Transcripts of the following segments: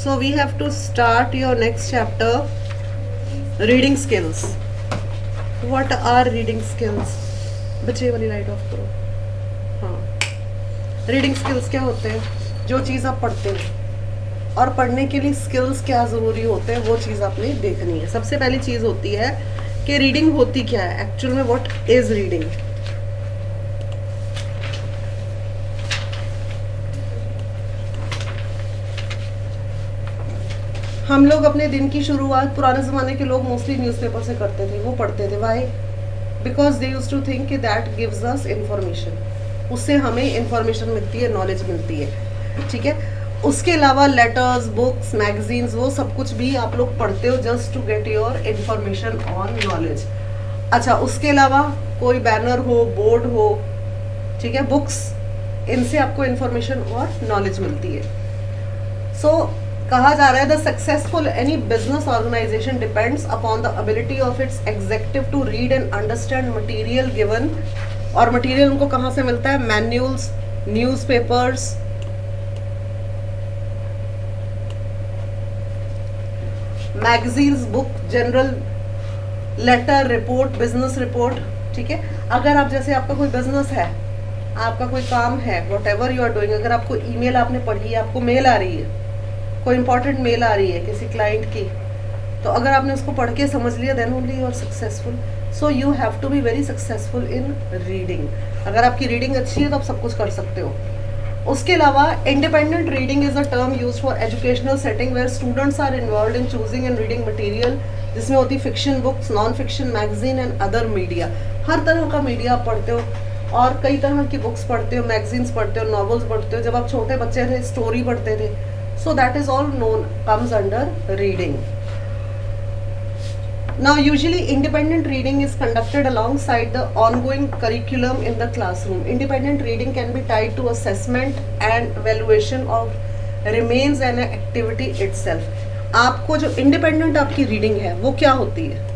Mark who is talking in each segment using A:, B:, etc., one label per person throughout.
A: So we have to start your next chapter, reading skills. What are reading skills? बच्चे वाली light of करो. हाँ, reading skills क्या होते हैं? जो चीज़ आप पढ़ते हो और पढ़ने के लिए स्किल्स क्या ज़रूरी होते हैं वो चीज़ आपने देखनी है. सबसे पहली चीज़ होती है कि रीडिंग होती क्या है एक्चुअल में. What is reading? हम लोग अपने दिन की शुरुआत, पुराने ज़माने के लोग मोस्टली न्यूज़पेपर से करते थे. वो पढ़ते थे. Why? Because they use to think कि दैट गिव्स अस इंफॉर्मेशन. उससे हमें इंफॉर्मेशन मिलती है, नॉलेज मिलती है. ठीक है. उसके अलावा लेटर्स, बुक्स, मैगजीन्स, वो सब कुछ भी आप लोग पढ़ते हो just to get your information on knowledge. अच्छा, उसके अलावा कोई बैनर हो, बोर्ड हो, ठीक है, बुक्स, इनसे आपको इंफॉर्मेशन और नॉलेज मिलती है. सो कहा जा रहा है the successful any business organisation depends upon the ability of its executive to read and understand material given. और मटेरियल उनको कहाँ से मिलता है? Manuals, newspapers, magazines, book, general letter, report, business report. ठीक है. अगर आप जैसे आपका कोई बिजनेस है, आपका कोई काम है, whatever you are doing, अगर आपको ईमेल आपने पढ़ी है, आपको मेल आ रही है, कोई इंपॉर्टेंट मेल आ रही है किसी क्लाइंट की, तो अगर आपने उसको पढ़ के समझ लिया then only you are successful. So you have to be very successful in reading. अगर आपकी रीडिंग अच्छी है तो आप सब कुछ कर सकते हो. उसके अलावा independent reading is a term use for educational setting where students are involve in choosing and reading material, जिसमें होती fiction books, non fiction, magazine and other media. हर तरह का मीडिया आप पढ़ते हो और कई तरह की बुक्स पढ़ते हो, मैगजीन्स पढ़ते हो, नॉवेल्स पढ़ते हो. जब आप छोटे बच्चे थे स्टोरी पढ़ते थे. So that is all known, comes under reading. Now usually independent reading is conducted alongside the ongoing curriculum in the classroom. Independent reading can be tied to assessment and evaluation of remains an activity itself. आपको जो independent आपकी reading है वो क्या होती है?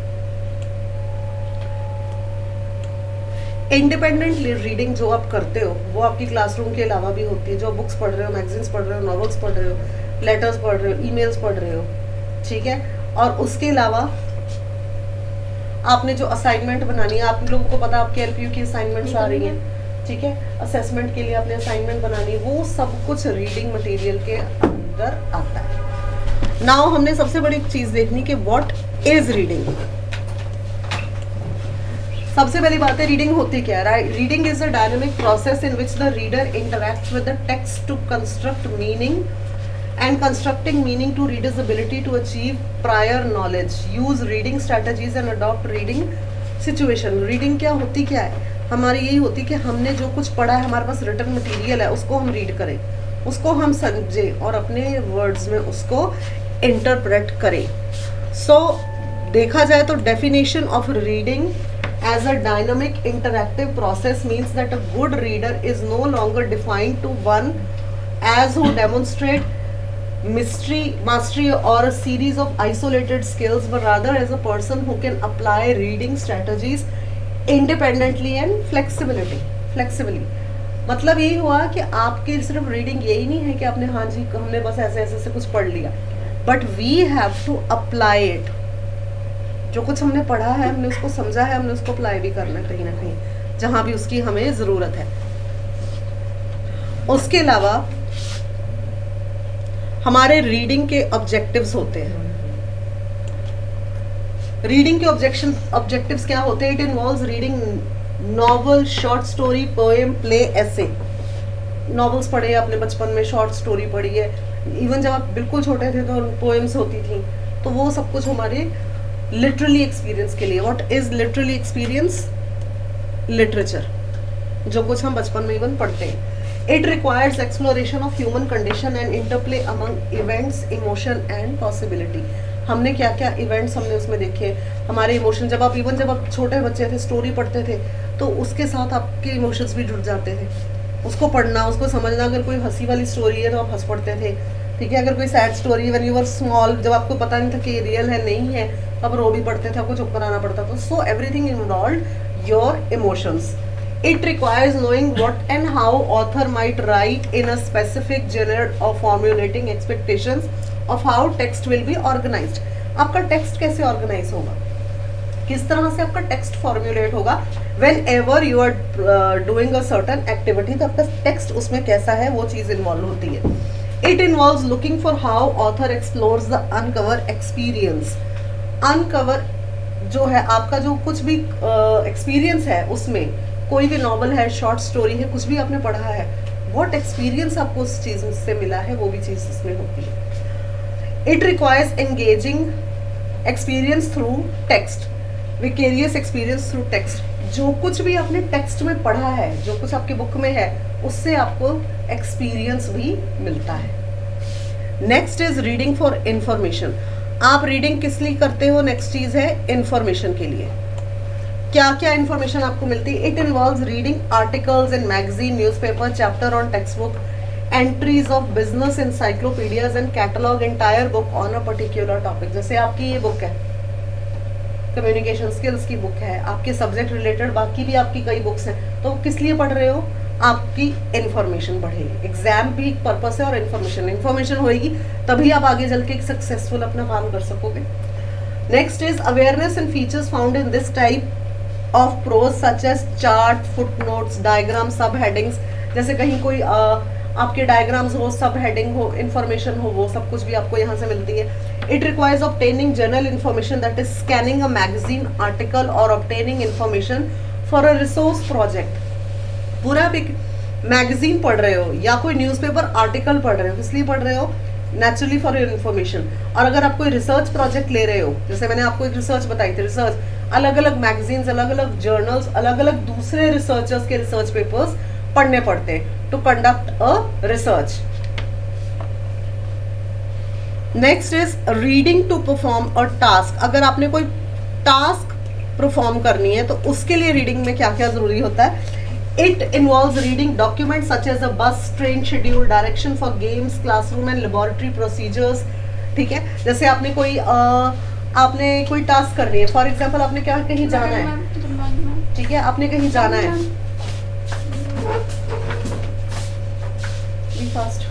A: Independent reading जो आप करते हो वो आपकी क्लासरूम के अलावा भी होती है. जो बुक्स पढ़ रहे हो, मैगजीन्स पढ़ रहे हो, नॉवेल्स पढ़ रहे हो, लेटर्स पढ़ रहे हो, ईमेल्स पढ़ रहे हो. ठीक है. और उसके अलावा आपने जो असाइनमेंट बनानी है, आप लोगों को पता है आपके एलपीयू की असाइनमेंट्स आ रही हैं. ठीक है. असेसमेंट के लिए आपने असाइनमेंट बनानी है, वो सब कुछ रीडिंग मटेरियल के अंदर आता है. नाउ हमने सबसे बड़ी चीज़ देखनी कि व्हाट इज रीडिंग. सबसे पहली बात है रीडिंग होती क्या है. Reading is a dynamic process in which the reader interacts with the text to construct meaning and constructing meaning to readers ability to achieve prior knowledge, use reading strategies and adopt reading situation. Reading क्या होती क्या है? हमारी यही होती कि हमने जो कुछ पढ़ा है, हमारे पास रिटन मटीरियल है, उसको हम रीड करें, उसको हम समझें और अपने वर्ड्स में उसको इंटरप्रेट करें. सो देखा जाए तो definition of reading as a dynamic interactive process means that a good reader is no longer defined to one as who demonstrate mastery or a series of isolated skills, but rather as a person who can apply reading strategies independently and flexibly. मतलब यही हुआ कि आपकी सिर्फ reading यही नहीं है कि आपने हाँ जी हमने बस ऐसे ऐसे से कुछ पढ़ लिया, but we have to apply it. जो कुछ हमने पढ़ा है, हमने उसको समझा है, हमने उसको अप्लाई भी करना है कहीं ना कहीं जहाँ भी उसकी हमें ज़रूरत है. उसके अलावा हमारे रीडिंग के ऑब्जेक्टिव्स होते हैं. रीडिंग के ऑब्जेक्टिव्स क्या होते हैं? It involves reading novel, short story, poem, play, ऐसे. नॉवेल्स पढ़े अपने बचपन में, शॉर्ट स्टोरी पढ़ी है, इवन जब आप बिल्कुल छोटे थे तो पोएम्स होती थी. तो वो सब कुछ हमारे लिटरली एक्सपीरियंस के लिए. What is literally experience? Literature, जो कुछ हम बचपन में इवन पढ़ते हैं. It requires exploration of human condition and interplay among events, emotion and possibility. हमने क्या क्या इवेंट्स हमने उसमें देखे, हमारे इमोशन. जब आप छोटे बच्चे थे स्टोरी पढ़ते थे तो उसके साथ आपके इमोशंस भी जुड़ जाते थे. उसको पढ़ना, उसको समझना. अगर कोई हंसी वाली स्टोरी है तो आप हंस पढ़ते थे. ठीक है. अगर कोई sad story, when you were small, जब आपको पता नहीं था कि ये रियल है नहीं है, अब रो भी पढ़ते थे, आपको चुप कराना पड़ता था. So everything involved your emotions. It requires knowing what and how author might write in a specific genre or formulating expectations of how text will be organized. आपका टेक्स्ट कैसे ऑर्गेनाइज होगा, किस तरह से आपका टेक्स्ट फॉर्मुलेट होगा whenever you are doing a certain activity, तो आपका टेक्स्ट उसमें कैसा है वो चीज इन्वॉल्व होती है. It involves looking for how author explores the uncover experience. Uncover जो है आपका जो कुछ भी एक्सपीरियंस है, उसमें कोई भी नॉवल है, शॉर्ट स्टोरी है, कुछ भी आपने पढ़ा है, व्हाट एक्सपीरियंस आपको उस चीज से मिला है, वो भी चीज इसमें होती है. It requires engaging experience through text, vicarious experience through text. जो कुछ भी आपने टेक्स्ट में पढ़ा है, जो कुछ आपकी बुक में है, उससे आपको एक्सपीरियंस भी मिलता है. Next is reading for information. आप रीडिंग किस लिए करते हो? नेक्स्ट चीज है इंफॉर्मेशन के लिए. क्या क्या इंफॉर्मेशन आपको मिलती है? It involves reading articles in magazine, newspaper, chapter on text book, entries of business encyclopedias and catalogue entire book on a particular topic. जैसे आपकी ये बुक है, कम्युनिकेशन स्किल्स की बुक है, आपके सब्जेक्ट रिलेटेड बाकी भी आपकी कई बुक्स हैं, तो किस लिए पढ़ रहे हो? आपकी इंफॉर्मेशन बढ़ेगी. एग्जाम भी एक पर्पस है और इंफॉर्मेशन होगी तभी आप आगे चल के सक्सेसफुल अपना काम कर सकोगे. Next is awareness and features found in this type of prose such as chart, footnotes, diagram, sub headings. जैसे कहीं कोई आपके डायग्राम्स हो, सब हेडिंग हो, इंफॉर्मेशन हो, वो सब कुछ भी आपको यहाँ से मिलती है. It requires obtaining general information, that is scanning a magazine article और obtaining information for a resource project. पूरा आप एक मैगजीन पढ़ रहे हो या कोई न्यूज़पेपर आर्टिकल पढ़ रहे हो, किस लिए पढ़ रहे हो? Naturally for your information. और अगर आप कोई रिसर्च प्रोजेक्ट ले रहे हो, जैसे मैंने आपको एक रिसर्च बताई थी, रिसर्च अलग अलग मैगजीन्स, अलग अलग जर्नल्स, अलग अलग दूसरे रिसर्चर्स के रिसर्च पेपर्स पढ़ने पड़ते हैं to conduct a research. Next is reading to perform a task. अगर आपने कोई टास्क परफॉर्म करनी है तो उसके लिए रीडिंग में क्या क्या जरूरी होता है? It involves reading document such as a bus, train schedule, direction for games, classroom and laboratory procedures. ठीक है, जैसे आपने कोई टास्क करनी है, फॉर एग्जाम्पल आपने क्या कहीं जाना है, ठीक है, आपने कहीं जाना है, फास्ट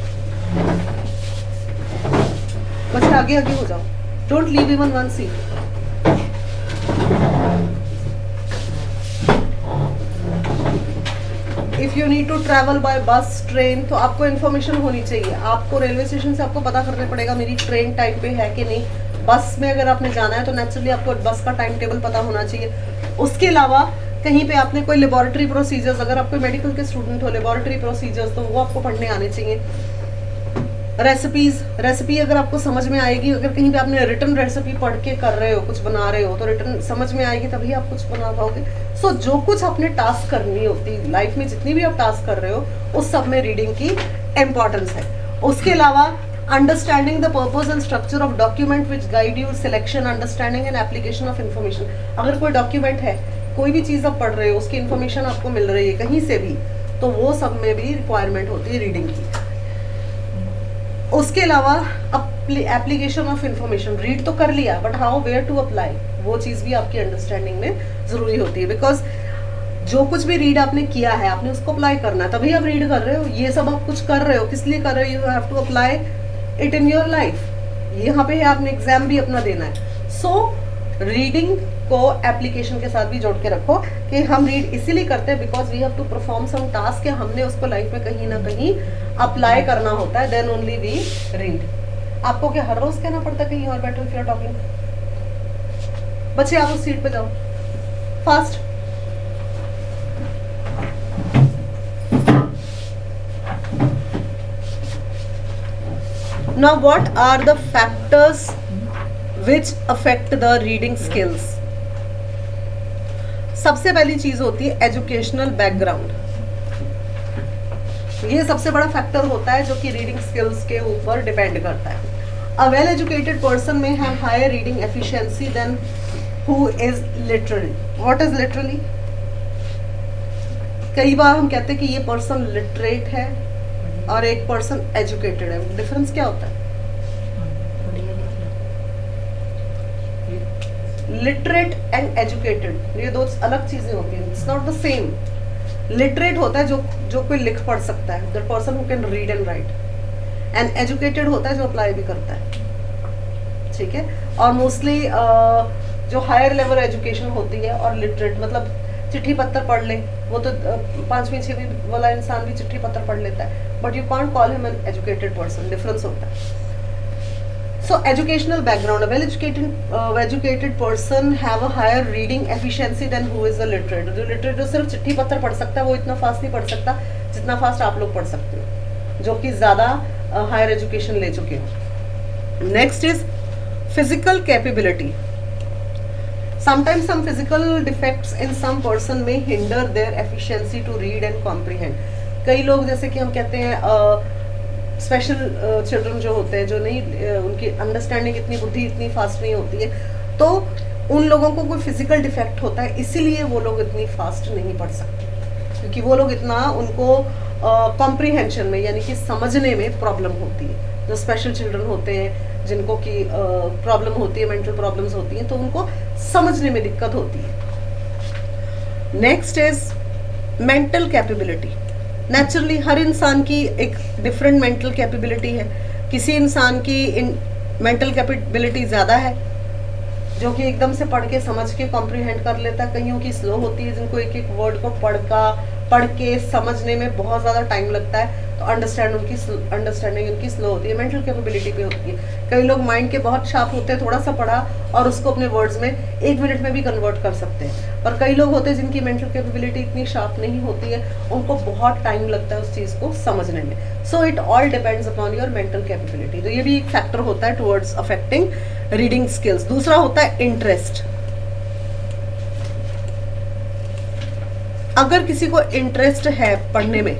A: बस आगे आगे हो जाओ, don't leave even one seat. If you need to travel by bus, train, तो आपको इन्फॉर्मेशन होनी चाहिए. आपको रेलवे स्टेशन से आपको पता करना पड़ेगा मेरी ट्रेन टाइम पे है कि नहीं. बस में अगर आपने जाना है तो नेचुरली आपको बस का टाइम टेबल पता होना चाहिए. उसके अलावा कहीं पे आपने कोई लेबोरेटरी प्रोसीजर्स, अगर आप कोई मेडिकल के स्टूडेंट हो, लेबोरेटरी प्रोसीजर्स तो वो आपको पढ़ने आने चाहिए. रेसिपी अगर आपको समझ में आएगी, अगर कहीं पे आपने रिटर्न रेसिपी पढ़ के कर रहे हो, कुछ बना रहे हो, तो रिटर्न समझ में आएगी तभी आप कुछ बना पाओगे. सो जो कुछ आपने टास्क करनी होती है लाइफ में, जितनी भी आप टास्क कर रहे हो, उस सब में रीडिंग की इम्पोर्टेंस है. उसके अलावा understanding the purpose and structure of document which guide you selection, understanding and application of information. अगर कोई डॉक्यूमेंट है, कोई भी चीज़ आप पढ़ रहे हो, उसकी इन्फॉर्मेशन आपको मिल रही है कहीं से भी, तो वो सब में भी रिक्वायरमेंट होती है रीडिंग की. उसके अलावा एप्लीकेशन ऑफ इन्फॉर्मेशन, रीड तो कर लिया, but how, where to apply, वो चीज़ भी आपकी अंडरस्टैंडिंग में ज़रूरी होती है. बिकॉज जो कुछ भी रीड आपने किया है, आपने उसको अप्लाई करना है, तभी आप रीड कर रहे हो. ये सब आप कुछ कर रहे हो, किस लिए कर रहे हो? You have to apply it in your life. यहाँ पे है, आपने एग्जाम भी अपना देना है. सो रीडिंग को एप्लीकेशन के साथ भी जोड़ के रखो कि हम रीड इसीलिए करते हैं because we have to perform some task, या हमने उसको लाइफ में कहीं ना कहीं अप्लाई करना होता है, देन ओनली वी रीड. आपको क्या हर रोज कहना पड़ता है कहीं और बैठो इफ यू आर टॉकिंग? बच्चे आप उस सीट पे जाओ, fast. Now what are the factors which affect the reading skills? सबसे पहली चीज होती है एजुकेशनल बैकग्राउंड. ये सबसे बड़ा फैक्टर होता है जो कि रीडिंग स्किल्स के ऊपर डिपेंड करता है. A well educated person may have higher reading efficiency than who is literally. What is literally? कई बार हम कहते हैं कि ये पर्सन लिटरेट है और एक पर्सन एजुकेटेड है. डिफरेंस क्या होता है? लिटरेट एंड एजुकेटेड, ये दो अलग चीजें होती हैं. It's not the same. Literate होता है जो कोई लिख पढ़ सकता है, that person who can read and right, and educated होता है जो अप्लाई भी करता है, ठीक है। और मोस्टली जो हायर लेवल एजुकेशन होती है और लिटरेट मतलब चिट्ठी पत्र पढ़ ले, वो तो 5वीं 6वीं वाला इंसान भी चिट्ठी पत्र पढ़ लेता है, but you can't call him an educated person, difference होता है। So educational background, a well-educated person have a higher reading efficiency than who is a literate. जो literate जो सिर्फ चिट्ठी पत्र पढ़ सकता है वो इतना फास्ट नहीं पढ़ सकता जितना फास्ट आप लोग पढ़ सकते हो, जो कि ज़्यादा हायर एजुकेशन ले चुके हो। Next is physical capability. Sometimes some physical defects in some person may hinder their efficiency to read and comprehend. कई लोग जैसे कि हम कहते हैं स्पेशल चिल्ड्रन जो होते हैं, जो नहीं उनकी अंडरस्टैंडिंग इतनी बुद्धि इतनी फास्ट नहीं होती है, तो उन लोगों को कोई फिजिकल डिफेक्ट होता है, इसीलिए वो लोग इतनी फास्ट नहीं पढ़ सकते, क्योंकि वो लोग इतना उनको कॉम्प्रीहेंशन में यानी कि समझने में प्रॉब्लम होती है। जो स्पेशल चिल्ड्रन होते हैं जिनको कि प्रॉब्लम होती है, मेंटल प्रॉब्लम्स होती हैं, तो उनको समझने में दिक्कत होती है। Next is mental capability. Naturally हर इंसान की एक डिफरेंट मेंटल कैपेबिलिटी है। किसी इंसान की मेंटल कैपेबिलिटी ज़्यादा है, जो कि एकदम से पढ़ के समझ के कॉम्प्रीहेंड कर लेता है। कईयों की स्लो होती है, जिनको एक एक वर्ड को पढ़ के समझने में बहुत ज़्यादा टाइम लगता है, तो अंडरस्टैंडिंग उनकी स्लो होती है, मेंटल कैपेबिलिटी पे होती है। कई लोग माइंड के बहुत शार्प होते हैं, थोड़ा सा पढ़ा और उसको अपने वर्ड्स में 1 मिनट में भी कन्वर्ट कर सकते हैं। और कई लोग होते हैं जिनकी मेंटल कैपेबिलिटी इतनी शार्प नहीं होती है, उनको बहुत टाइम लगता है उस चीज़ को समझने में। So it all depends upon your mental capability. तो ये भी एक फैक्टर होता है टुवर्ड्स अफेक्टिंग रीडिंग स्किल्स। दूसरा होता है इंटरेस्ट। अगर किसी को इंटरेस्ट है पढ़ने में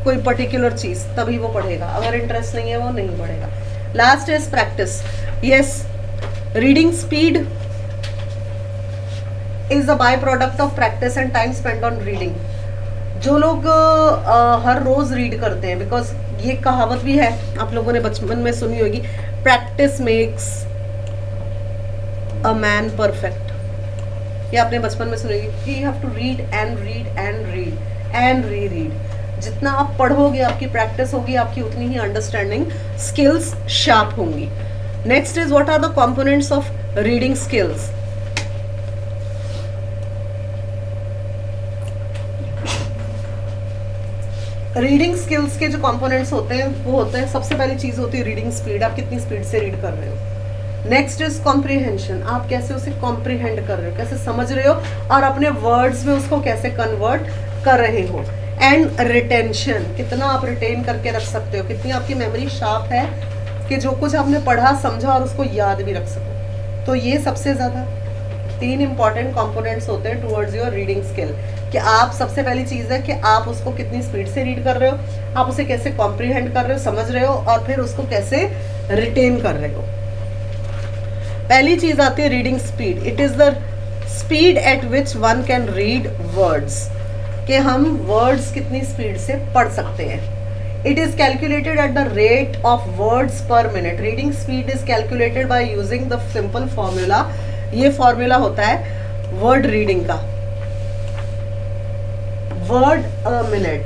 A: कोई पर्टिकुलर चीज, तभी वो पढ़ेगा, अगर इंटरेस्ट नहीं है वो नहीं पढ़ेगा। Last is practice. Yes, reading speed is a by product of practice and time spend on reading. जो लोग हर रोज रीड करते हैं, बिकॉज ये कहावत भी है, आप लोगों ने बचपन में सुनी होगी, practice makes a man perfect. ये आपने बचपन में सुनी होगी, you have to read and read and read and reread. जितना आप पढ़ोगे, आपकी प्रैक्टिस होगी, आपकी उतनी ही अंडरस्टैंडिंग स्किल्स शार्प होंगी। Next is what are the components of reading skills. Reading skills के जो कंपोनेंट्स होते हैं वो होते हैं, सबसे पहली चीज होती है रीडिंग स्पीड, आप कितनी स्पीड से रीड कर रहे हो। नेक्स्ट इज कॉम्प्रीहेंशन, आप कैसे उसे कॉम्प्रीहेंड कर रहे हो, कैसे समझ रहे हो और अपने वर्ड्स में उसको कैसे कन्वर्ट कर रहे हो। एंड रिटेंशन, कितना आप रिटेन करके रख सकते हो, कितनी आपकी मेमोरी शार्प है कि जो कुछ आपने पढ़ा समझा और उसको याद भी रख सको। तो ये सबसे ज़्यादा 3 इंपॉर्टेंट कंपोनेंट्स होते हैं टुवर्ड्स योर रीडिंग स्किल, कि आप सबसे पहली चीज़ है कि आप उसको कितनी स्पीड से रीड कर रहे हो, आप उसे कैसे कॉम्प्रीहेंड कर रहे हो, समझ रहे हो, और फिर उसको कैसे रिटेन कर रहे हो। पहली चीज आती है reading speed. It is the speed at which one can read words, कि हम वर्ड्स कितनी स्पीड से पढ़ सकते हैं। It is calculated at the rate of words per minute. Reading speed is calculated by using the simple formula. ये formula होता है वर्ड रीडिंग का, word a minute,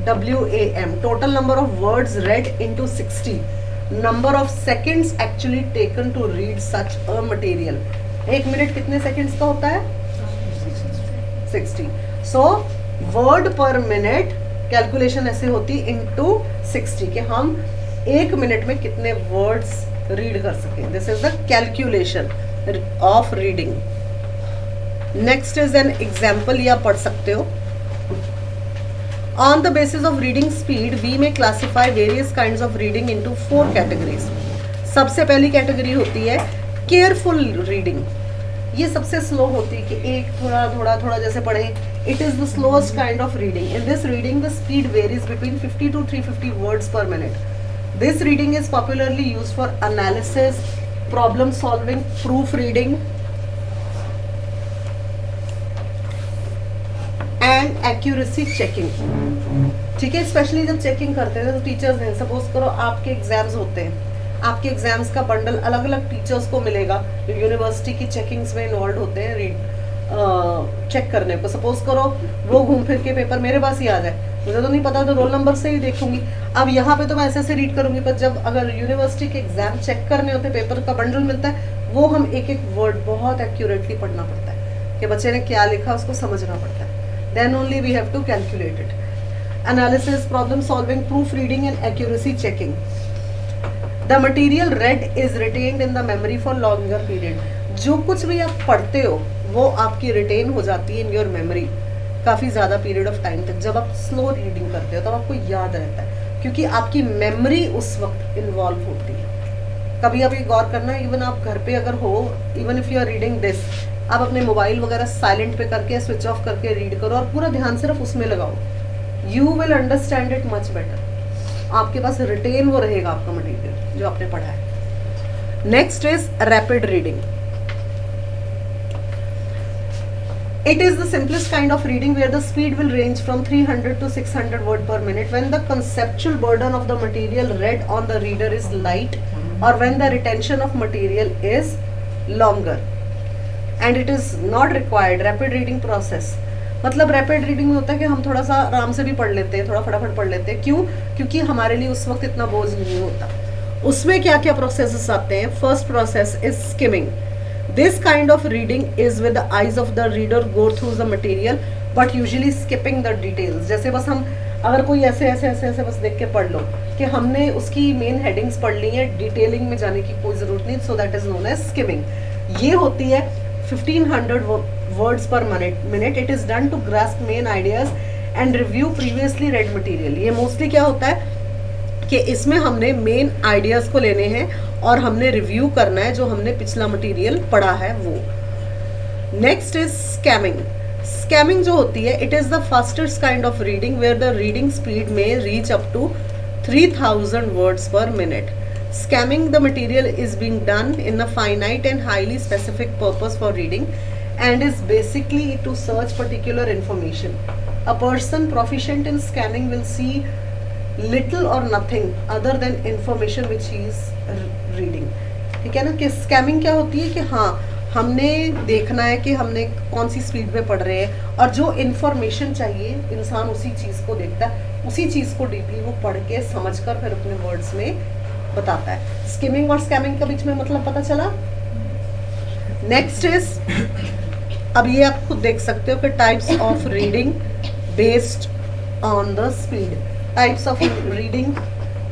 A: WAM, total number of words read into 60, number of seconds actually taken to read such a material. 1 minute कितने seconds का होता है? 60। So word पर minute calculation ऐसे होती इनटू 60, कि हम 1 मिनट में कितने वर्ड्स रीड कर सकें। This is the calculation of reading. Next is an example, या पढ़ सकते हो। On the basis of reading speed, we may classify various kinds of reading into 4 categories. सबसे पहली कैटेगरी होती है केयरफुल रीडिंग। ये सबसे स्लो होती है, कि एक थोड़ा थोड़ा थोड़ा जैसे पढ़े। It is the slowest kind of reading. In this reading the speed varies between 50 to 350 words per minute. This reading is popularly used for analysis, problem solving, proofreading and accuracy checking. ठीक है, specially जब checking करते हैं तो teachers हैं, suppose करो आपके exams होते हैं, आपके एग्जाम्स का बंडल अलग अलग टीचर्स को मिलेगा जो यूनिवर्सिटी की चेकिंग्स में इन्वॉल्व होते हैं रीड, चेक करने को। सपोज करो वो घूम फिर के पेपर मेरे पास ही आ जाए, मुझे तो नहीं पता, तो रोल नंबर से ही देखूंगी। अब यहाँ पे तो मैं ऐसे रीड करूंगी, पर जब अगर यूनिवर्सिटी के एग्जाम चेक करने होते, पेपर का बंडल मिलता है, वो हम एक एक वर्ड बहुत एक्यूरेटली पढ़ना पड़ता है कि बच्चे ने क्या लिखा उसको समझना पड़ता है। Then only we have to calculate it. Analysis, problem solving, proofreading and accuracy checking. The material read is retained in the memory for longer period. जो कुछ भी आप पढ़ते हो वो आपकी रिटेन हो जाती है इन योर मेमोरी काफ़ी ज़्यादा पीरियड ऑफ टाइम तक। जब आप स्लो रीडिंग करते हो तब आपको याद रहता है, क्योंकि आपकी मेमोरी उस वक्त इन्वॉल्व होती है। कभी अभी गौर करना, इवन आप घर पे अगर हो, even if you are reading this, आप अपने मोबाइल वगैरह साइलेंट पे करके स्विच ऑफ करके रीड करो और पूरा ध्यान सिर्फ उसमें लगाओ। You will understand it much better. आपके पास रिटेन वो रहेगा आपका मटीरियल जो आपने पढ़ा है। Next is rapid reading. It is the simplest kind of reading where the speed will range from 300 to 600 word per minute when the conceptual burden of the material read on the reader is light or when the retention of material is longer and it is not required rapid reading process। मतलब rapid reading में होता है कि हम थोड़ा सा आराम से भी पढ़ लेते हैं, थोड़ा फटाफट पढ़ लेते हैं। क्यों? क्योंकि हमारे लिए उस वक्त इतना बोझ नहीं होता। उसमें क्या क्या प्रोसेसेस आते हैं? First process is skimming. This kind of reading is with the eyes of the reader go through the material but usually skipping the details। जैसे बस हम अगर कोई ऐसे ऐसे ऐसे ऐसे बस देख के पढ़ लो कि हमने उसकी मेन हेडिंग्स पढ़ ली हैं, डिटेलिंग में जाने की कोई ज़रूरत नहीं, so that is known as skimming. ये होती है 1500 words per minute. It is done to grasp main ideas and review previously read material. ये मोस्टली क्या होता है कि इसमें हमने मेन आइडियाज़ को लेने हैं और हमने रिव्यू करना है जो हमने पिछला मटेरियल पढ़ा है वो। Next is scamming. स्कैमिंग जो होती है, it is the fastest kind of reading where the reading speed may reach up to 3000 words per minute. Skimming the material is being done in a finite and highly specific purpose for reading and is basically to search particular information. A person proficient in skimming will see little or nothing other than information which he is reading. ठीक है ना, कि scamming क्या होती है कि हाँ हमने देखना है कि हमने कौन सी स्पीड में पढ़ रहे हैं और जो इंफॉर्मेशन चाहिए इंसान उसी चीज़ को देखता है, उसी चीज़ को डीपली वो पढ़ के समझ कर फिर अपने वर्ड्स में बताता है। स्किमिंग और स्कैमिंग के बीच में मतलब पता चला। नेक्स्ट इज, अब ये आप खुद देख सकते हो कि types of reading based on the speed. Types of reading,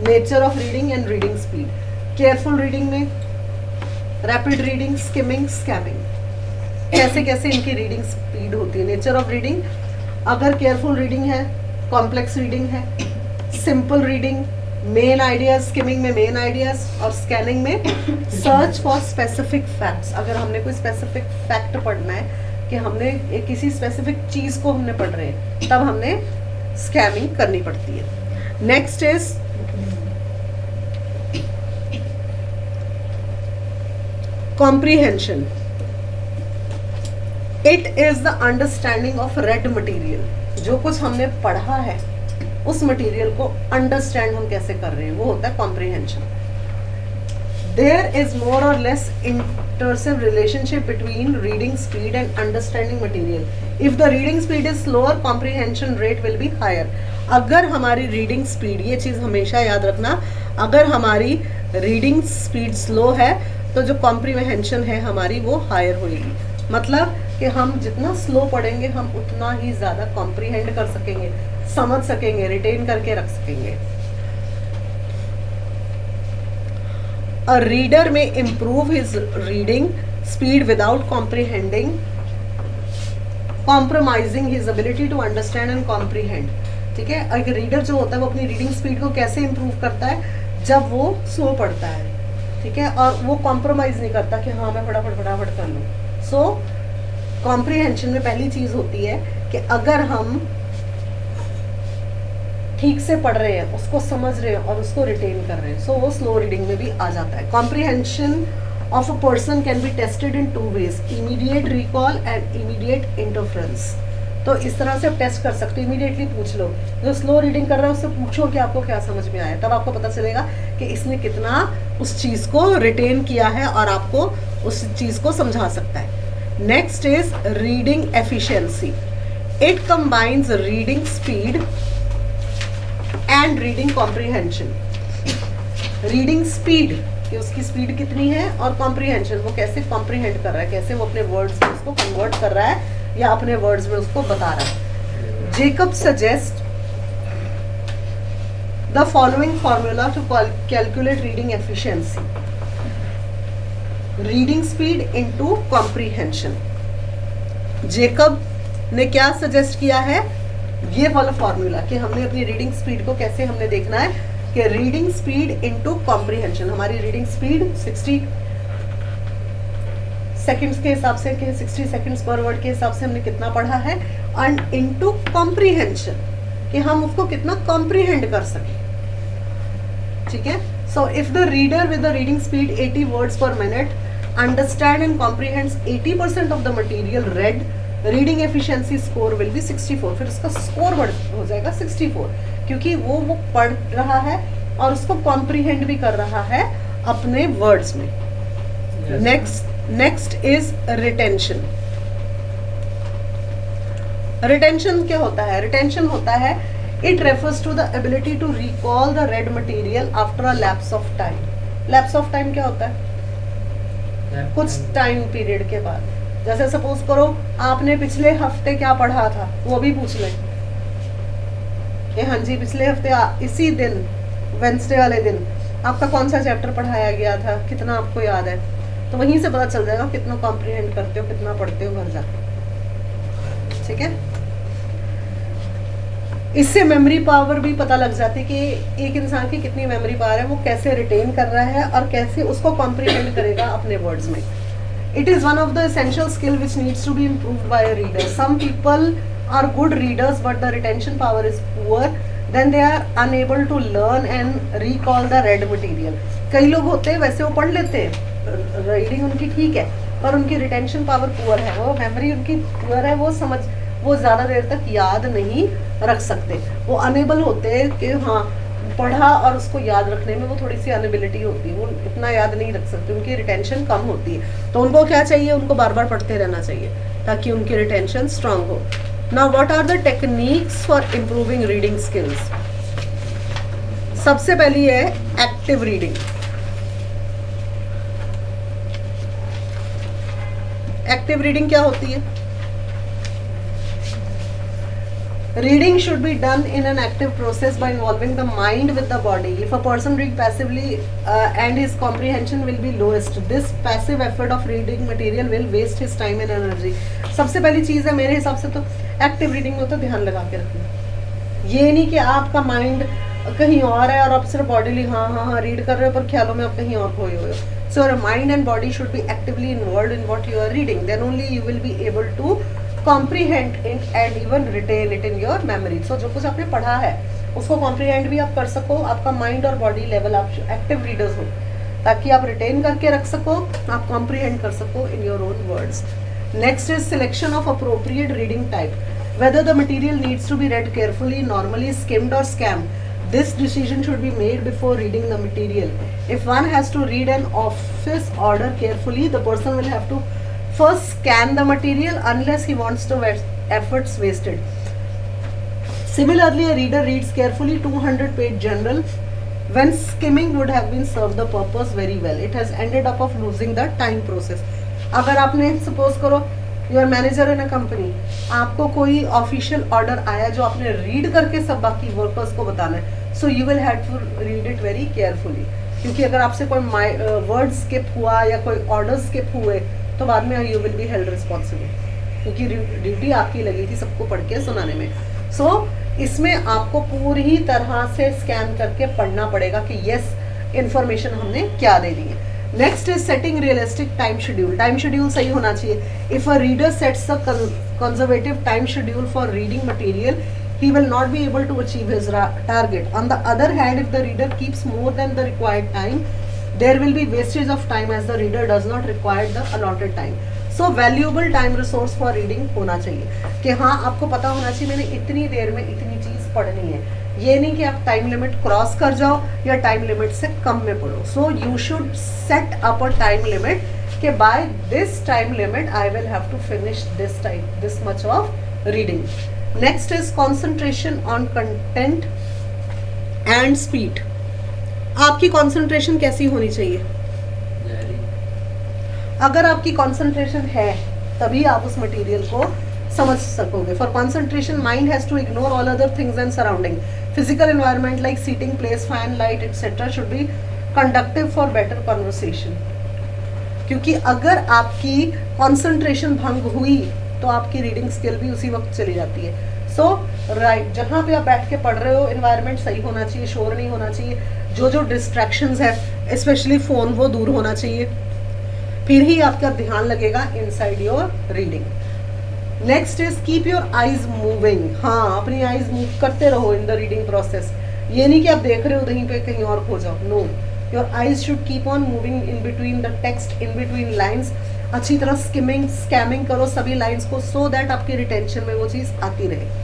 A: nature of reading and reading speed. Careful reading में रैपिड रीडिंग, स्किमिंग, स्कैमिंग, कैसे कैसे इनकी रीडिंग स्पीड होती है। नेचर ऑफ रीडिंग, अगर केयरफुल रीडिंग है, कॉम्प्लेक्स रीडिंग है, simple reading, main ideas, skimming में मेन आइडियाज और स्कैनिंग में सर्च फॉर स्पेसिफिक फैक्ट्स। अगर हमने कोई स्पेसिफिक फैक्ट पढ़ना है कि हमने किसी स्पेसिफिक चीज़ को हमने पढ़ रहे हैं तब हमने स्कैमिंग करनी पड़ती है। Next is comprehension. It is the understanding of red material. जो कुछ हमने पढ़ा है उस मटीरियल को अंडरस्टैंड हम कैसे कर रहे हैं वो होता है comprehension. There is more or less intrusive relationship between reading speed and understanding material. If the reading speed is slower, comprehension rate will be higher. अगर हमारी reading speed, ये चीज़ हमेशा याद रखना, अगर हमारी reading speed slow है तो जो comprehension है हमारी वो higher होगी। मतलब कि हम जितना slow पढ़ेंगे हम उतना ही ज़्यादा comprehend कर सकेंगे, समझ सकेंगे, retain करके रख सकेंगे। A reader may improve his reading speed without comprehending, compromising his ability to understand and comprehend। ठीक है, एक रीडर जो होता है वो अपनी रीडिंग स्पीड को कैसे इम्प्रूव करता है? जब वो स्लो पढ़ता है, ठीक है, और वो कॉम्प्रोमाइज़ नहीं करता कि हाँ मैं फटाफट फटाफट कर लूँ। सो कॉम्प्रीहेंशन में पहली चीज़ होती है कि अगर हम ठीक से पढ़ रहे हैं, उसको समझ रहे हैं और उसको रिटेन कर रहे हैं, सो वो स्लो रीडिंग में भी आ जाता है। Comprehension of a person can be tested in 2 ways, immediate recall and immediate interference. तो इस तरह से आप टेस्ट कर सकते हो, इमीडिएटली पूछ लो, जो स्लो रीडिंग कर रहा है उससे पूछो कि आपको क्या समझ में आया, तब आपको पता चलेगा कि इसने कितना उस चीज़ को रिटेन किया है और आपको उस चीज़ को समझा सकता है। Next is reading efficiency. It combines reading speed and reading comprehension. Reading speed कि उसकी स्पीड कितनी है, और comprehension वो कैसे comprehend कर रहा है, कैसे वो अपने words में उसको convert कर रहा है या अपने words में उसको बता रहा है. Jacob suggests the following formula to calculate reading efficiency. Reading speed into comprehension. Jacob ने क्या सजेस्ट किया है, ये वाला फॉर्मूला कि हमने अपनी रीडिंग स्पीड को कैसे हमने देखना है कि रीडिंग स्पीड इनटू कॉम्प्रीहेंशन. हमारी रीडिंग स्पीड 60 सेकंड्स के हिसाब से, कि 60 सेकंड्स पर वर्ड के हिसाब से हमने कितना पढ़ा है, एंड इनटू कॉम्प्रीहेंशन कि हम उसको कितना कॉम्प्रीहेंड कर सकें. ठीक है. So if the reader with the reading speed 80 words per minute understand and comprehends 80% of the material read, reading efficiency score will be 64. फिर उसका स्कोर हो जाएगा 64 क्योंकि वो पढ़ रहा है और उसको comprehend भी कर रहा है अपने words में. Next is retention. Retention क्या होता है? Retention होता है it refers to the ability to recall the read material after a lapse of time. Lapse of time क्या होता है? कुछ टाइम पीरियड के बाद. जैसे सपोज करो आपने पिछले हफ्ते क्या पढ़ा था, वो भी पूछ लें कि हाँ जी पिछले हफ्ते इसी दिन वेडनेसडे वाले दिन आपका कौन सा चैप्टर पढ़ाया गया था, कितना आपको याद है, तो वहीं से पता चल जाएगा कितना कॉम्प्रीहेंड करते हो, कितना पढ़ते हो घर जाके. ठीक है. इससे मेमोरी पावर भी पता लग जाती है कि एक इंसान की कितनी मेमोरी पावर है, वो कैसे रिटेन कर रहा है और कैसे उसको कॉम्प्रीहेंड करेगा अपने वर्ड्स में. It is one of the essential skill which needs to be improved by a reader. Some people are good readers but the retention power is poor, then they are unable to learn and recall the read material. कई लोग होते हैं वैसे वो पढ़ लेते हैं, reading उनकी ठीक है पर उनकी रिटेंशन पावर पुअर है, वो मेमोरी उनकी पुअर है, वो ज़्यादा देर तक याद नहीं रख सकते. वो अनेबल होते हैं कि हाँ पढ़ा और उसको याद रखने में वो थोड़ी सी अनेबिलिटी होती है, वो इतना याद नहीं रख सकते, उनकी रिटेंशन कम होती है. तो उनको क्या चाहिए, उनको बार बार पढ़ते रहना चाहिए ताकि उनकी रिटेंशन स्ट्रांग हो. Now what are the techniques for improving reading skills. सबसे पहली है एक्टिव रीडिंग. एक्टिव रीडिंग क्या होती है? Reading should be done in an active process by involving the mind with the body. If a person reads passively and his comprehension will be lowest, this passive effort of reading material will waste his time and energy. सबसे पहली चीज़ है मेरे हिसाब से तो active reading में तो ध्यान लगा के रखना. ये नहीं कि आपका माइंड कहीं और है और आप सिर्फ बॉडीली हाँ रीड कर रहे हो पर ख्यालों में आप कहीं और खोए हुए हो. So your mind and body should be actively involved in what you are reading. Then only you will be able to comprehend it and even retain it in your memory. So जो कुछ आपने पढ़ा है उसको comprehend भी आप कर सको, आपका mind और body level आप active readers हो ताकि आप retain करके रख सको, आप comprehend कर सको in your own words. Next is selection of appropriate reading type. Whether the material needs to be read carefully, normally skimmed or scanned. This decision should be made before reading the material. If one has to read an office order carefully, the person will have to first scan the material unless he wants to efforts wasted. Similarly, a reader reads carefully 200-page journal when skimming would have been served the purpose very well. It has ended up of losing the time process. अगर आपने suppose करो you are manager in a company, आपको कोई official order आया जो आपने read करके सब बाकी वर्कर्स को बताना है, so you will have to read it very carefully. क्योंकि अगर आपसे कोई वर्ड स्किप हुआ या कोई ऑर्डर स्किप हुए तो बाद में you will be held responsible क्योंकि ड्यूटी आपकी लगी थी सबको पढ़ के सुनाने में. सो इसमें आपको पूरी तरह से स्कैन करके पढ़ना पड़ेगा कि यस इन्फॉर्मेशन हमने क्या दे दी है. Next is setting realistic time schedule. Time schedule सही होना चाहिए. If a reader sets a conservative time schedule for reading material, he will not be able to achieve his target. On the other hand, if the reader keeps more than the required time, there will be wastage of time as the reader does not require the allotted time. So valuable time resource for reading होना चाहिए कि हाँ आपको पता होना चाहिए मैंने इतनी देर में इतनी चीज़ पढ़नी है. ये नहीं कि आप टाइम लिमिट क्रॉस कर जाओ या टाइम लिमिट से कम में पढ़ो. So you should set up a time limit कि by this time limit I will have to finish this much of reading. Next is concentration on content and speed. आपकी concentration कैसी होनी चाहिए? अगर आपकी कॉन्सेंट्रेशन है तभी आप उस मटेरियल को समझ सकोगे. For concentration mind has to ignore all other things and surrounding. Physical environment like seating place fan light etcetera should be conductive for better conversation. क्योंकि अगर आपकी कॉन्सेंट्रेशन भंग हुई तो आपकी रीडिंग स्किल भी उसी वक्त चली जाती है. सो राइट, जहाँ पे आप बैठ के पढ़ रहे हो एनवायरनमेंट सही होना चाहिए, शोर नहीं होना चाहिए, जो डिस्ट्रैक्शंस है स्पेशली फोन वो दूर होना चाहिए, फिर ही आपका ध्यान लगेगा inside your reading. Next is keep your eyes moving. हाँ, अपनी आईज मूव करते रहो इन द रीडिंग प्रोसेस. ये नहीं कि आप देख रहे हो कहीं पे कहीं और खो जाओ. No, your eyes should keep on moving in between the text, in between lines. अच्छी तरह स्कैमिंग करो सभी लाइन्स को, सो दैट आपकी रिटेंशन में वो चीज आती रहे.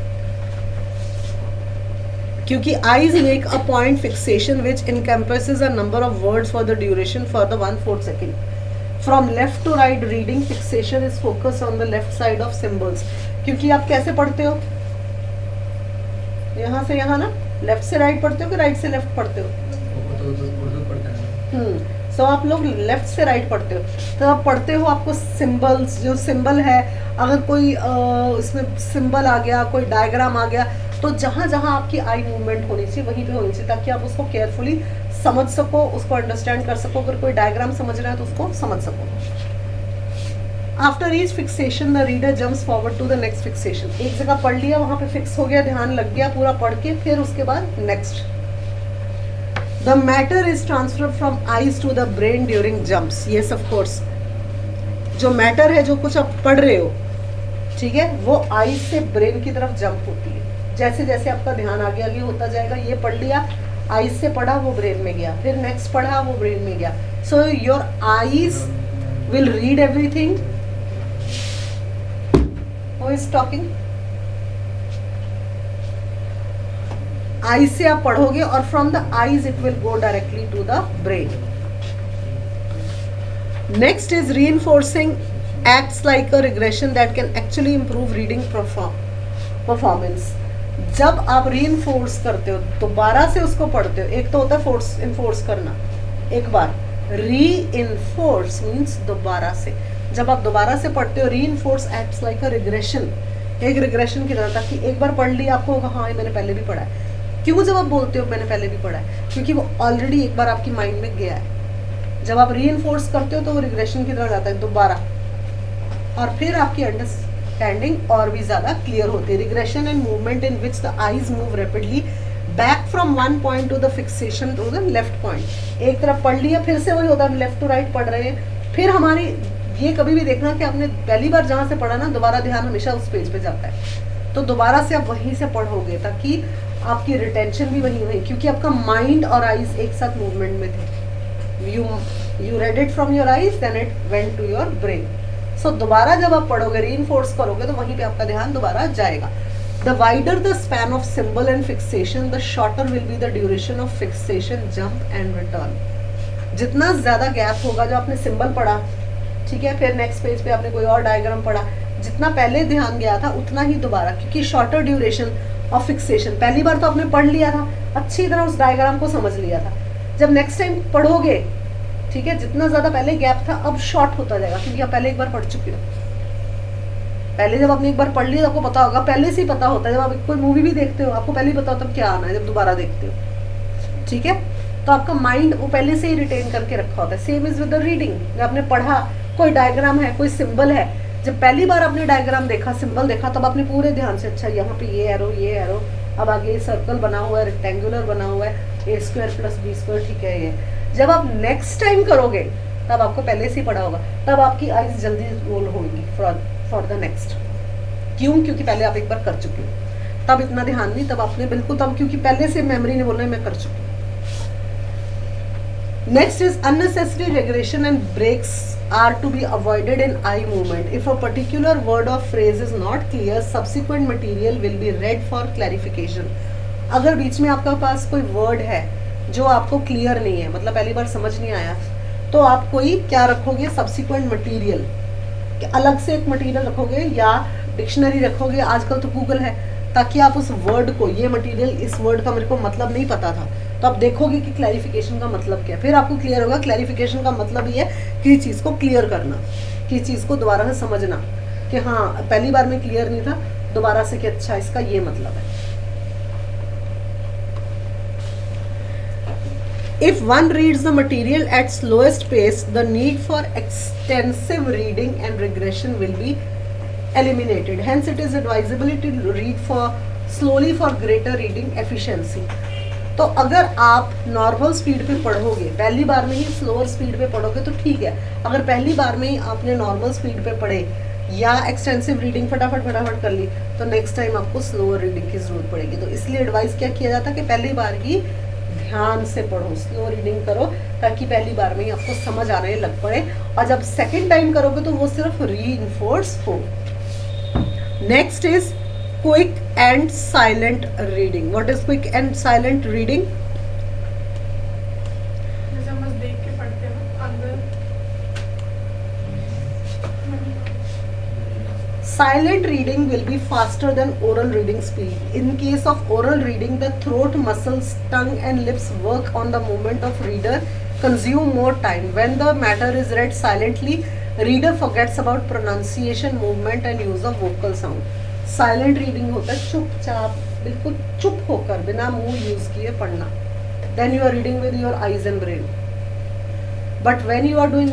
A: क्योंकि eyes make a point fixation which encompasses a number of words for the duration for the 1/4 second. From left to right reading fixation is focused on the left side of symbols. क्योंकि आप कैसे पढ़ते हो, यहाँ से यहाँ ना, left से राइट पढ़ते हो कि राइट से लेफ्ट पढ़ते हो? सो आप लोग लेफ्ट से राइट पढ़ते हो. तो आप पढ़ते हो, आपको सिंबल्स, जो सिंबल है, अगर कोई इसमें सिंबल आ गया, कोई डायग्राम आ गया, तो जहाँ जहाँ आपकी आई मूवमेंट होनी चाहिए वहीं पे होनी चाहिए, ताकि आप उसको केयरफुली समझ सको, उसको अंडरस्टैंड कर सको. अगर कोई डायग्राम समझ रहा है तो उसको समझ सको. After each fixation the reader jumps forward to the next fixation. एक जगह पढ़ लिया, वहाँ पे फिक्स हो गया, ध्यान लग गया, पूरा पढ़ के फिर उसके बाद next. The matter is transfer from eyes to the brain during jumps. Yes of course, जो मैटर है, जो कुछ आप पढ़ रहे हो, ठीक है, वो आईज से ब्रेन की तरफ जंप होती है. जैसे जैसे आपका ध्यान आगे आगे होता जाएगा, ये पढ़ लिया, आईज से पढ़ा, वो ब्रेन में गया, फिर नेक्स्ट पढ़ा, वो ब्रेन में गया. So your eyes will read everything. Who is talking? Eyes से आप पढ़ोगे और from the eyes it will go directly to the brain. Next is reinforcing acts like a regression that can actually improve reading performance. जब आप reinforce करते हो, दोबारा से उसको पढ़ते हो, एक तो होता है फोर्स इन्फोर्स करना, एक बार रीइंफोर्स मीन्स दोबारा से. जब आप दोबारा से पढ़ते हो, reinforce acts like a regression, एक रिग्रेशन की तरह, ताकि एक बार पढ़ लिया आपको होगा हाँ ये मैंने पहले भी पढ़ा है. क्यों जब आप बोलते हो मैंने पहले भी पढ़ा है? क्योंकि वो ऑलरेडी एक बार आपकी माइंड में गया है. जब आप रीइंफोर्स करते हो तो वो रिग्रेशन की तरह जाता है दोबारा, और फिर आपकी अंडरस्टैंडिंग और भी ज्यादा क्लियर होती है. Regression and movement in which the eyes move rapidly back from one point to the fixation to the left point. एक तरफ पढ़ लिया, फिर से वही होता है, लेफ्ट टू राइट पढ़ रहे हैं. फिर हमारी ये कभी भी देखना कि आपने पहली बार जहाँ से पढ़ा ना, दोबारा ध्यान हमेशा उस पेज पे जाता है, तो दोबारा से आप वहीं से पढ़ोगे, ताकि आपकी रिटेंशन भी वहीं वहीं, क्योंकि आपका माइंड और आईज एक साथ मूवमेंट में थे. You read it from your eyes, then it went to your brain. So दोबारा जब आप पढ़ोगे, रीइंफोर्स करोगे, तो वहीं पे आपका ध्यान दोबारा जाएगा. The wider the span of symbol and fixation, the shorter will be the duration of fixation, jump and return. जितना ज्यादा गैप होगा, जो आपने सिंबल पढ़ा, ठीक है, फिर नेक्स्ट पेज पे आपने कोई और डायग्राम पढ़ा, जितना पहले ध्यान गया था उतना ही दोबारा, क्योंकि शॉर्टर ड्यूरेशन ऑफ फिक्सेशन. पहली बार तो आपने पढ़ लिया था, अच्छी तरह उस डायग्राम को समझ लिया था. जब नेक्स्ट टाइम पढ़ोगे, ठीक है, जितना ज्यादा पहले गैप था अब शॉर्ट होता जाएगा, क्योंकि आप पहले एक बार पढ़ चुके हो. पहले जब आपने एक बार पढ़ लिया तो आपको पता होगा, पहले से ही पता होता है. जब आप कोई मूवी भी देखते हो, आपको पहले ही पता होता है क्या आना है जब दोबारा देखते हो, ठीक है. तो आपका माइंड वो पहले से ही रिटेन करके रखा होता है. Same is with the reading. जब आपने पढ़ा, कोई डायग्राम है, कोई सिंबल है, जब पहली बार आपने डायग्राम देखा, सिंबल देखा, तब आपने पूरे ध्यान से, अच्छा यहाँ पे ये एरो, अब आगे सर्कल बना हुआ है, रेक्टेंगुलर बना हुआ है, a² + b², ठीक है. ये जब आप नेक्स्ट टाइम करोगे, तब आपको पहले से ही पढ़ा होगा, तब आपकी आईज जल्दी रोल होगी फॉर द नेक्स्ट. क्यों? क्योंकि पहले आप एक बार कर चुके हो, तब इतना ध्यान नहीं, तब आपने बिल्कुल, तब क्योंकि पहले से मेमोरी ने बोलना है मैं कर चुकी हूँ. Next is unnecessary regression and breaks are to be avoided in eye movement. If a particular word or phrase is not clear, subsequent material will be read for clarification. अगर बीच में आपका पास कोई वर्ड है जो आपको क्लियर नहीं है, मतलब पहली बार समझ नहीं आया, तो आप कोई क्या रखोगे, सब्सिक्वेंट मटेरियल, अलग से एक मटेरियल रखोगे या डिक्शनरी रखोगे, आजकल तो गूगल है, ताकि आप उस वर्ड को, ये मटेरियल, इस वर्ड का मेरे को मतलब नहीं पता था, तो आप देखोगे कि क्लैरिफिकेशन का मतलब क्या है, फिर आपको क्लियर होगा। क्लैरिफिकेशन का मतलब ये है कि चीज़ को क्लियर करना, कि चीज़ को दोबारा से समझना, कि हाँ पहली बार में क्लियर नहीं था, दोबारा से कि अच्छा इसका ये मतलब है। If one reads the material at slowest pace, the need for extensive reading and regression will be eliminated. Hence, it is advisable to read slowly for greater reading efficiency. तो अगर आप नॉर्मल स्पीड पे पढ़ोगे, पहली बार में ही slower speed पे पढ़ोगे तो ठीक है। अगर पहली बार में ही आपने नॉर्मल स्पीड पे पढ़े या एक्सटेंसिव रीडिंग फटाफट कर ली, तो नेक्स्ट टाइम आपको स्लोअर रीडिंग की जरूरत पड़ेगी। तो इसलिए एडवाइस क्या किया जाता है कि पहली बार ही ध्यान से पढ़ो, स्लो रीडिंग करो, ताकि पहली बार में ही आपको समझ आने लग पड़े, और जब सेकेंड टाइम करोगे तो वो सिर्फ रीइंफोर्स हो। Next is quick and silent reading. What is quick and silent reading? Silent reading will be faster than oral reading speed. In case of oral reading, the throat muscles, tongue and lips work on the movement of reader, consume more time. When the matter is read silently, reader forgets about pronunciation, movement and use of vocal sound. Silent reading होता है चुपचाप, बिल्कुल चुप होकर, बिना मुंह use किए पढ़ना. Then you are reading with your eyes and brain. But when you are doing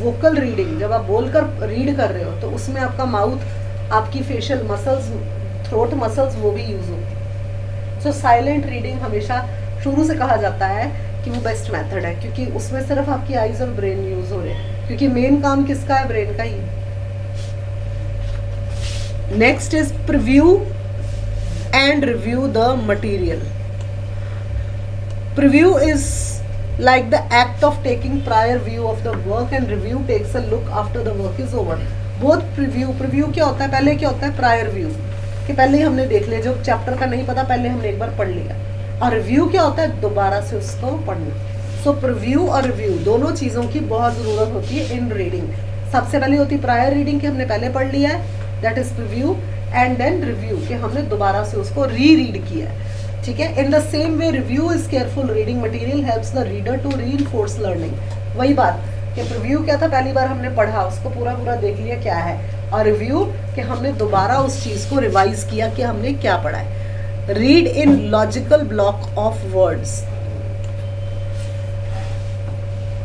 A: vocal reading, जब आप बोलकर रीड कर रहे हो, तो उसमें आपका माउथ, आपकी फेशियल मसल्स, थ्रोट मसल्स, वो भी यूज होती। सो साइलेंट रीडिंग हमेशा शुरू से कहा जाता है कि वो बेस्ट मेथड है, क्योंकि उसमें सिर्फ आपकी आईज और ब्रेन यूज हो रहे हैं, क्योंकि मेन काम किसका है, ब्रेन का ही। Next is preview and review the material. Preview is like the act of taking prior view of the work, and review takes a look after the work is over. Both preview क्या होता है, पहले क्या होता है, prior view, कि पहले ही हमने देख लिया, जो चैप्टर का नहीं पता पहले हमने एक बार पढ़ लिया, और रिव्यू क्या होता है, दोबारा से उसको पढ़ना। सो प्रीव्यू और रिव्यू दोनों चीज़ों की बहुत ज़रूरत होती है इन रीडिंग। सबसे पहले होती है प्रायर रीडिंग, कि हमने पहले पढ़ लिया है, that is preview, and then review, कि हमने दोबारा से उसको री रीड किया है। ठीक है। In the same way review is careful reading material helps the reader to reinforce learning. वही बात कि प्रीव्यू क्या था, पहली बार हमने पढ़ा, उसको पूरा देख लिया क्या है, और रिव्यू कि हमने दोबारा उस चीज़ को रिवाइज किया कि हमने क्या पढ़ा है। Read in logical block of words.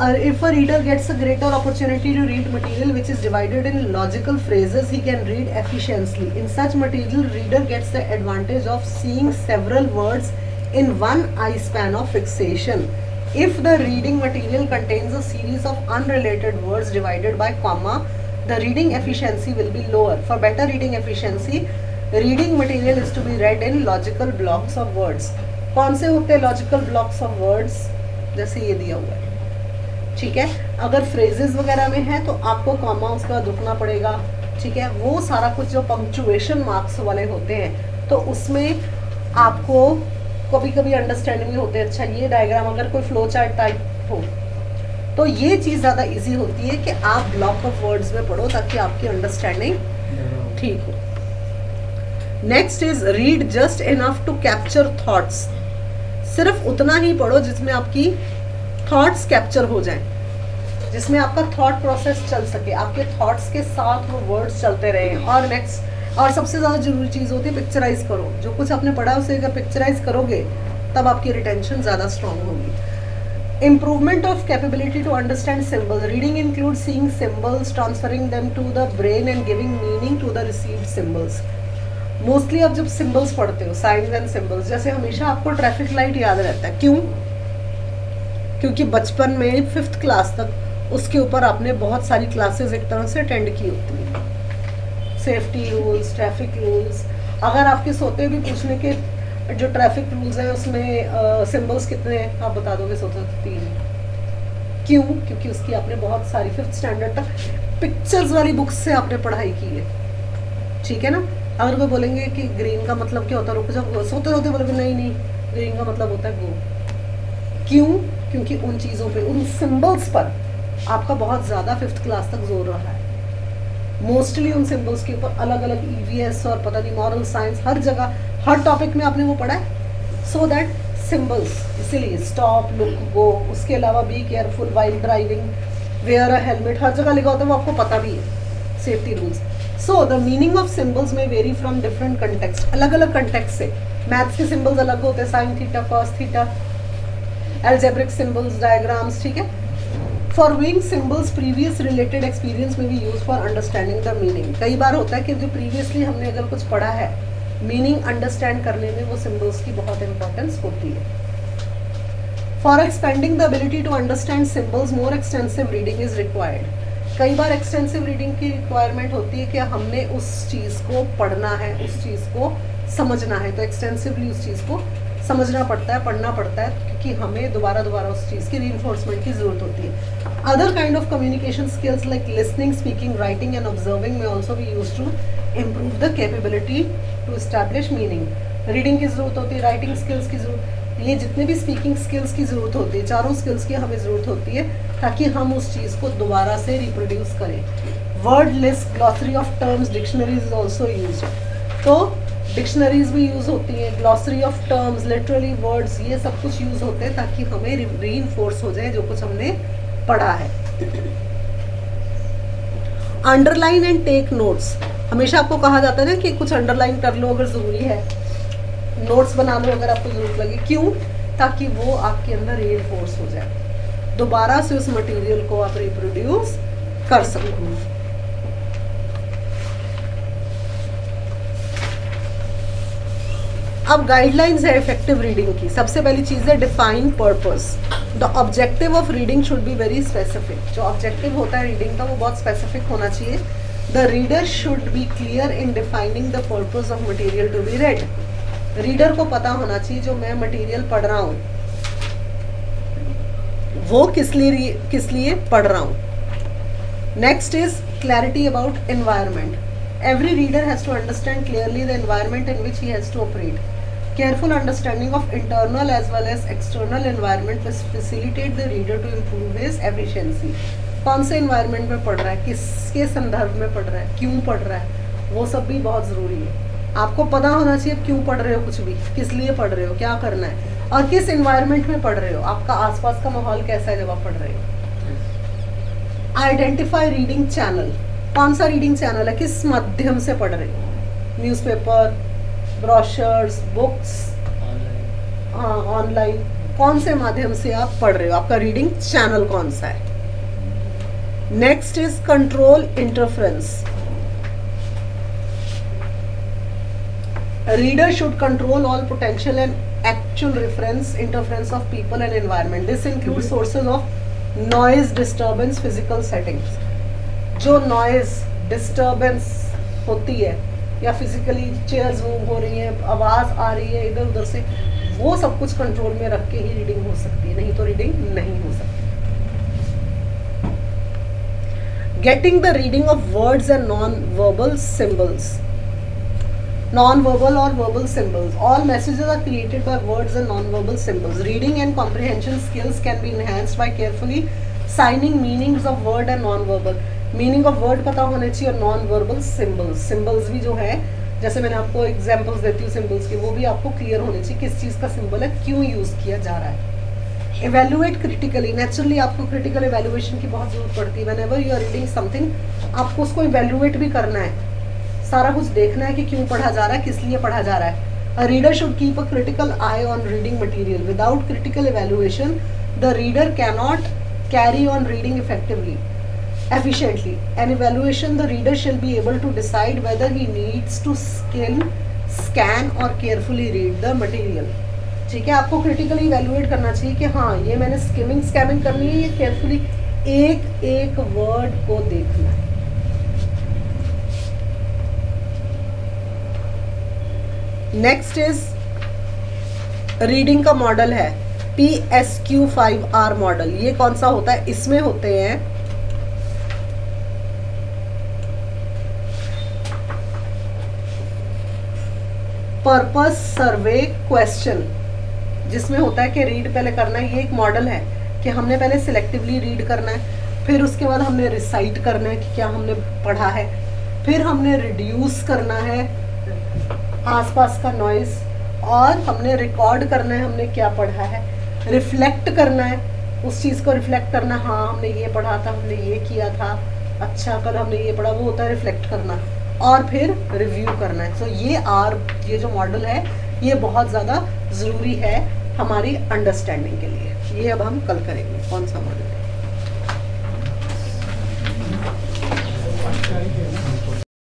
A: If a reader gets a greater opportunity to read material which is divided in logical phrases, he can read efficiently. In such material, reader gets the advantage of seeing several words in one eye span of fixation. If the reading material contains a series of unrelated words divided by comma, the reading efficiency will be lower. For better reading efficiency, reading material is to be read in logical blocks of words. कौन से होते हैं logical blocks of words? जैसे ये दिया हुआ है, ठीक है। अगर फ्रेजेस वगैरह में है तो आपको कॉमा उसका रुकना पड़ेगा, ठीक है। वो सारा कुछ जो पंक्चुएशन मार्क्स वाले होते हैं, तो उसमें आपको कभी कभी अंडरस्टैंडिंग में होते हैं, अच्छा ये डायग्राम अगर कोई फ्लो चार्ट टाइप हो तो ये चीज़ ज़्यादा इजी होती है कि आप ब्लॉक ऑफ वर्ड्स में पढ़ो, ताकि आपकी अंडरस्टैंडिंग ठीक हो। Next is read just enough to capture thoughts. सिर्फ उतना ही पढ़ो जिसमें आपकी थॉट्स कैप्चर हो जाएं, जिसमें आपका थॉट प्रोसेस चल सके, आपके थॉट्स के साथ वो वर्ड्स चलते रहें। और नेक्स्ट, और सबसे ज़्यादा जरूरी चीज़ होती है पिक्चराइज करो। जो कुछ आपने पढ़ा उसे अगर पिक्चराइज करोगे तब आपकी रिटेंशन ज़्यादा स्ट्रॉन्ग होगी। Improvement of capability to understand symbols. Reading include seeing symbols, transferring them to the brain and giving meaning to the received symbols. Mostly आप जब सिम्बल्स पढ़ते हो, साइंस एंड सिम्बल्स, जैसे हमेशा आपको ट्रैफिक लाइट याद रहता है, क्यों? क्योंकि बचपन में 5th क्लास तक उसके ऊपर आपने बहुत सारी क्लासेस एक तरह से अटेंड की होती हैं, सेफ्टी रूल्स, ट्रैफिक रूल्स। अगर आपके सोते भी पूछने के जो ट्रैफिक रूल्स हैं उसमें सिंबल्स कितने हैं, आप बता दोगे सोते 3। क्यों? क्योंकि उसकी आपने बहुत सारी 5th स्टैंडर्ड तक पिक्चर्स वाली बुक्स से आपने पढ़ाई की है, ठीक है ना। अगर कोई बोलेंगे कि ग्रीन का मतलब क्या होता है, रुक जाओ, सोते सोते बोलोगे नहीं रीडिंग का मतलब होता है गो। क्यों? क्योंकि उन चीज़ों पे, उन सिंबल्स पर आपका बहुत ज़्यादा 5th क्लास तक जोर रहा है। मोस्टली उन सिंबल्स के ऊपर अलग अलग EVS और पता नहीं मॉरल साइंस, हर जगह हर टॉपिक में आपने वो पढ़ा है। सो दैट सिंबल्स, इसीलिए स्टॉप, लुक, गो, उसके अलावा be careful while driving, wear a helmet, हर जगह लिखा होता है, वो आपको पता भी है, safety rules. So the meaning of symbols may vary from different context, अलग अलग कंटेक्स्ट से। मैथ्स के सिंबल्स अलग होते हैं, sine theta, cos theta, algebraic symbols, diagrams, ठीक है। For wing symbols previous related experience में भी use for understanding the meaning. कई बार होता है कि जो प्रीवियसली हमने अगर कुछ पढ़ा है, मीनिंग अंडरस्टैंड करने में वो सिंबल्स की बहुत इंपॉर्टेंस होती है। For expanding the ability to understand symbols more extensive reading is required. कई बार एक्सटेंसिव रीडिंग की रिक्वायरमेंट होती है कि हमने उस चीज़ को पढ़ना है, उस चीज़ को समझना है, तो एक्सटेंसिवली उस चीज़ को समझना पड़ता है, पढ़ना पड़ता है, क्योंकि हमें दोबारा दोबारा उस चीज़ की रीइंफोर्समेंट की ज़रूरत होती है। Other kind of communication skills like listening, speaking, writing and observing may also be use to improve the capability to establish meaning. Reading की ज़रूरत होती है, राइटिंग स्किल्स की ज़रूरत, ये जितने भी स्पीकिंग स्किल्स की ज़रूरत होती है, चारों स्किल्स की हमें ज़रूरत होती है ताकि हम उस चीज़ को दोबारा से रिप्रोड्यूस करें। Word list, glossary of terms, dictionaries is also use. तो डिक्शनरीज भी यूज़ होती हैं, glossary of terms, literally words, ये सब कुछ यूज़ होते हैं ताकि हमें रीइंफोर्स हो जाए जो कुछ हमने पढ़ा है। अंडरलाइन एंड टेक नोट्स, हमेशा आपको कहा जाता है ना कि कुछ अंडरलाइन कर लो अगर ज़रूरी है, नोट्स बना लो अगर आपको ज़रूरत लगे। क्यों? ताकि वो आपके अंदर रीइंफोर्स हो जाए, दोबारा से उस मटेरियल को आप रिप्रोड्यूस कर सको। अब गाइडलाइंस है इफेक्टिव रीडिंग की। सबसे पहली चीज़ है define purpose. The objective of reading should be very specific. जो ऑब्जेक्टिव होता है रीडिंग का वो बहुत स्पेसिफिक होना चाहिए। The reader should be clear in defining the purpose of material to be read. Reader को पता होना चाहिए जो मैं मटेरियल पढ़ रहा हूँ वो किस लिए पढ़ रहा हूँ। Next is clarity about environment. Every reader has to understand clearly the environment in which he has to operate. Careful understanding of internal as well as external environment will facilitate the reader to improve his efficiency. कौन से environment में पढ़ रहा है, किसके संदर्भ में पढ़ रहा है, क्यों पढ़ रहा है, वो सब भी बहुत ज़रूरी है। आपको पता होना चाहिए क्यों पढ़ रहे हो, कुछ भी किस लिए पढ़ रहे हो, क्या करना है, और किस environment में पढ़ रहे हो, आपका आसपास का माहौल कैसा है जब आप पढ़ रहे हो। Identify reading channel. कौन सा रीडिंग चैनल है, किस माध्यम से पढ़ रहे हो, न्यूज़पेपर, ब्रोशर्स, बुक्स, हाँ ऑनलाइन, कौन से माध्यम से आप पढ़ रहे हो, आपका रीडिंग चैनल कौन सा है। Next is control interference. Reader should control all potential and actual reference interference of people and environment. This include sources of noise, disturbance, physical settings. जो नॉइज डिस्टर्बेंस होती है या फिजिकली चेयर्स मूव हो रही हैं, आवाज़ आ रही है इधर उधर से, वो सब कुछ कंट्रोल में रख के ही रीडिंग हो सकती है, नहीं तो रीडिंग नहीं हो सकती। Getting the reading of words and non verbal symbols. Non-verbal or verbal symbols. All messages are created by words and non-verbal symbols. Reading and comprehension skills can be enhanced by carefully signing meanings of word and non-verbal. Meaning of word पता होने चाहिए और non verbal symbols. Symbols भी जो है, जैसे मैंने आपको एग्जांपल्स देती हूँ सिम्बल्स की, वो भी आपको क्लियर होने चाहिए किस चीज़ का सिम्बल है, क्यों यूज़ किया जा रहा है। Evaluate critically. नेचुरली आपको क्रिटिकल एवेल्युएशन की बहुत ज़रूरत पड़ती है। Whenever you are reading something, आपको उसको एवेल्युएट भी करना है, सारा कुछ देखना है कि क्यों पढ़ा जा रहा है, किस लिए पढ़ा जा रहा है। A reader should keep a critical I on reading material. Without critical evaluation the reader cannot carry on reading effectively efficiently. An evaluation, the reader shall be able to decide whether he needs to scan or carefully read the material. ठीक है, आपको critically evaluate करना चाहिए कि हाँ ये मैंने scamming करनी है, ये केयरफुली एक एक वर्ड को देखना है। नेक्स्ट इज रीडिंग का मॉडल है PSQ5R मॉडल। ये कौन सा होता है, इसमें होते हैं पर्पस, सर्वे, क्वेश्चन। जिसमें होता है कि रीड पहले करना है, ये एक मॉडल है कि हमने पहले सिलेक्टिवली रीड करना है, फिर उसके बाद हमने रिसाइट करना है कि क्या हमने पढ़ा है, फिर हमने रिड्यूस करना है आसपास का नॉइज़, और हमने रिकॉर्ड करना है हमने क्या पढ़ा है, रिफ्लेक्ट करना है उस चीज़ को, रिफ्लेक्ट करना, हाँ हमने ये पढ़ा था, हमने ये किया था, अच्छा कल हमने ये पढ़ा, वो होता है रिफ्लेक्ट करना, और फिर रिव्यू करना है। सो ये जो मॉडल है ये बहुत ज़्यादा ज़रूरी है हमारी अंडरस्टैंडिंग के लिए। ये अब हम कल करेंगे। कौन सा मॉडल है?